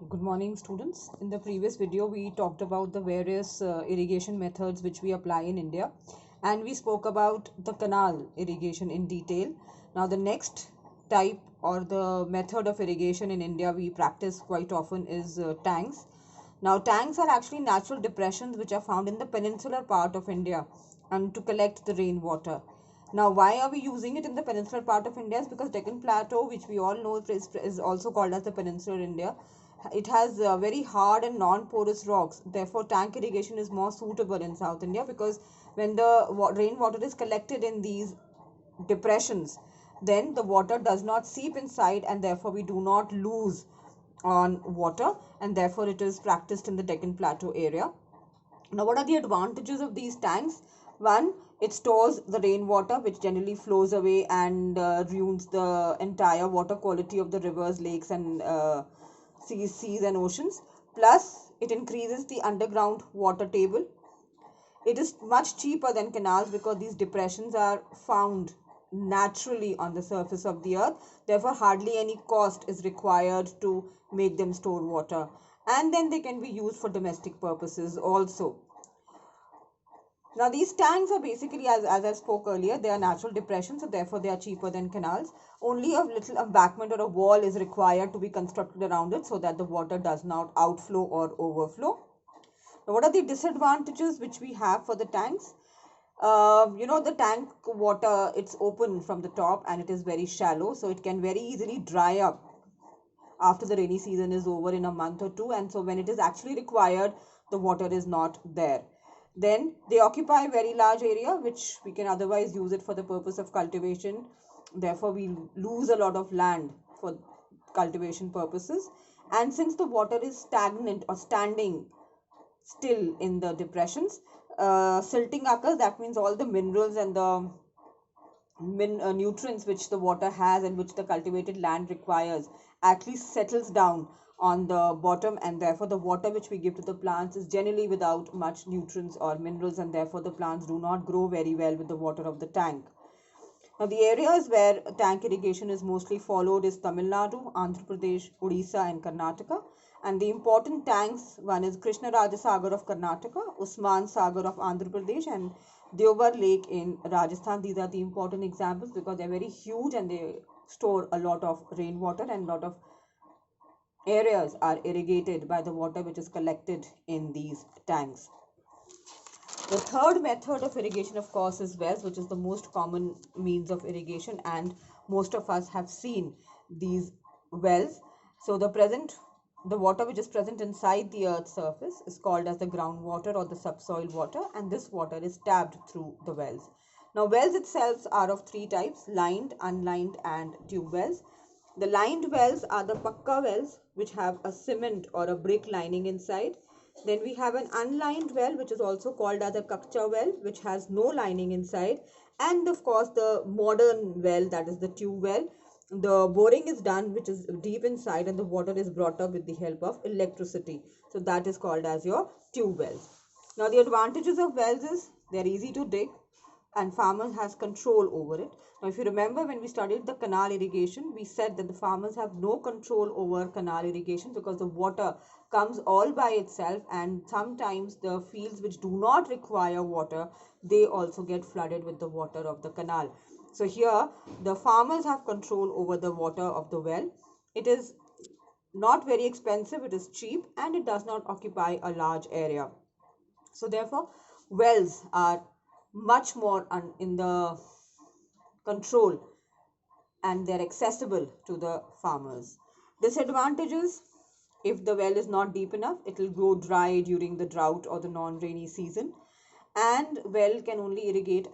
Good morning, students. In the previous video, we talked about the various irrigation methods which we apply in India, and we spoke about the canal irrigation in detail. Now, the next type or the method of irrigation in India we practice quite often is tanks. Now, tanks are actually natural depressions which are found in the peninsular part of India and to collect the rainwater. Now, why are we using it in the peninsular part of India? Is because Deccan Plateau, which we all know is also called as the peninsular India, it has very hard and non-porous rocks. Therefore, tank irrigation is more suitable in South India because when the rainwater is collected in these depressions, then the water does not seep inside and therefore we do not lose on water, and therefore it is practiced in the Deccan Plateau area. Now, what are the advantages of these tanks? One, it stores the rainwater which generally flows away and ruins the entire water quality of the rivers, lakes and seas and oceans. Plus, it increases the underground water table. It is much cheaper than canals because these depressions are found naturally on the surface of the earth. Therefore, hardly any cost is required to make them store water. And then they can be used for domestic purposes also. Now, these tanks are basically, as I spoke earlier, they are natural depressions, so therefore they are cheaper than canals. Only a little embankment or a wall is required to be constructed around it so that the water does not outflow or overflow. Now, what are the disadvantages which we have for the tanks? The tank water, it's open from the top and it is very shallow, so it can very easily dry up after the rainy season is over in a month or two, and so when it is actually required, the water is not there. Then they occupy a very large area which we can otherwise use it for the purpose of cultivation. Therefore, we lose a lot of land for cultivation purposes. And since the water is stagnant or standing still in the depressions, silting occurs. That means all the minerals and the nutrients which the water has and which the cultivated land requires actually settles down on the bottom, and therefore the water which we give to the plants is generally without much nutrients or minerals, and therefore the plants do not grow very well with the water of the tank. Now, the areas where tank irrigation is mostly followed is Tamil Nadu, Andhra Pradesh, Odisha, and Karnataka. And the important tanks, one is Krishna Raja Sagar of Karnataka, Usman Sagar of Andhra Pradesh, and Deobar Lake in Rajasthan. These are the important examples because they're very huge and they store a lot of rainwater, and a lot of areas are irrigated by the water which is collected in these tanks. The third method of irrigation, of course, is wells, which is the most common means of irrigation, and most of us have seen these wells. So the water which is present inside the earth's surface is called as the groundwater or the subsoil water, and this water is tapped through the wells. Now, wells itself are of three types: lined, unlined, and tube wells. The lined wells are the pakka wells, which have a cement or a brick lining inside. Then we have an unlined well, which is also called as a kakcha well, which has no lining inside. And of course, the modern well, that is the tube well. The boring is done, which is deep inside, and the water is brought up with the help of electricity. So that is called as your tube wells. Now, the advantages of wells is they're easy to dig and farmers has control over it. Now, if you remember when we studied the canal irrigation, we said that the farmers have no control over canal irrigation because the water comes all by itself, and sometimes the fields which do not require water, they also get flooded with the water of the canal. So here the farmers have control over the water of the well. It is not very expensive, it is cheap, and it does not occupy a large area. So therefore wells are much more in the control and they're accessible to the farmers. Disadvantages: if the well is not deep enough, it will go dry during the drought or the non-rainy season, and well can only irrigate